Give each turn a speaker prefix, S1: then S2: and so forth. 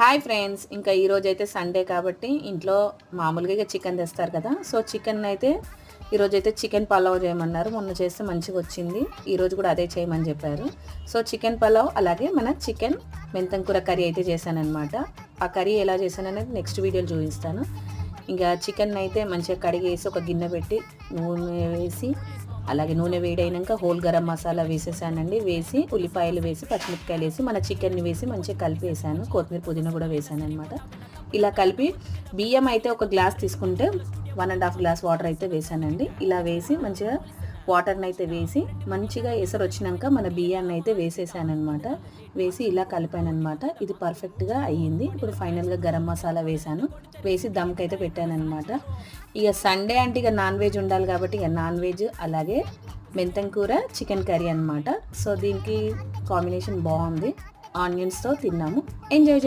S1: Hi friends, ఇంకా ఈరోజు అయితే సండే కాబట్టి ఇంట్లో మామూలుగా చికెన్ తెస్తారు కదా. సో చికెన్ అయితే ఈరోజు అయితే చికెన్ పలావ్ చేయమన్నారు. మొన్న చేస్తే మంచిగా వచ్చింది, ఈరోజు కూడా అదే చేయమని చెప్పారు. సో చికెన్ పలావ్ అలాగే మన చికెన్ మెంతం కూర కర్రీ అయితే చేశానన్నమాట. ఆ కర్రీ ఎలా చేశాననేది నెక్స్ట్ వీడియోలో చూపిస్తాను. ఇంకా చికెన్ అయితే మంచిగా కడిగేసి ఒక గిన్నె పెట్టి నూనె వేసి, అలాగే నూనె వేడైనాక హోల్ గరం మసాలా వేసేసానండి. వేసి ఉల్లిపాయలు వేసి పచ్చిమిరపకాయలు వేసి మన చికెన్ని వేసి మంచిగా కలిపి వేసాను. కొత్తిమీర పుదీనా కూడా వేసాను అనమాట. ఇలా కలిపి బియ్యం అయితే ఒక గ్లాస్ తీసుకుంటే 1.5 గ్లాస్ వాటర్ అయితే వేసానండి. ఇలా వేసి మంచిగా వాటర్ని అయితే వేసి మంచిగా ఎసరు వచ్చినాక మన బియ్యాన్ని అయితే వేసేసానమాట. వేసి ఇలా కలిపానమాట. ఇది పర్ఫెక్ట్గా అయ్యింది. ఇప్పుడు ఫైనల్గా గరం మసాలా వేసాను, వేసి దమ్కి అయితే పెట్టానమాట. ఇక సండే అంటే ఇక నాన్ వెజ్ ఉండాలి కాబట్టి ఇక నాన్ వెజ్ అలాగే మెంతం కూర చికెన్ కర్రీ అనమాట. సో దీనికి కాంబినేషన్ బాగుంది, ఆనియన్స్తో తిన్నాము, ఎంజాయ్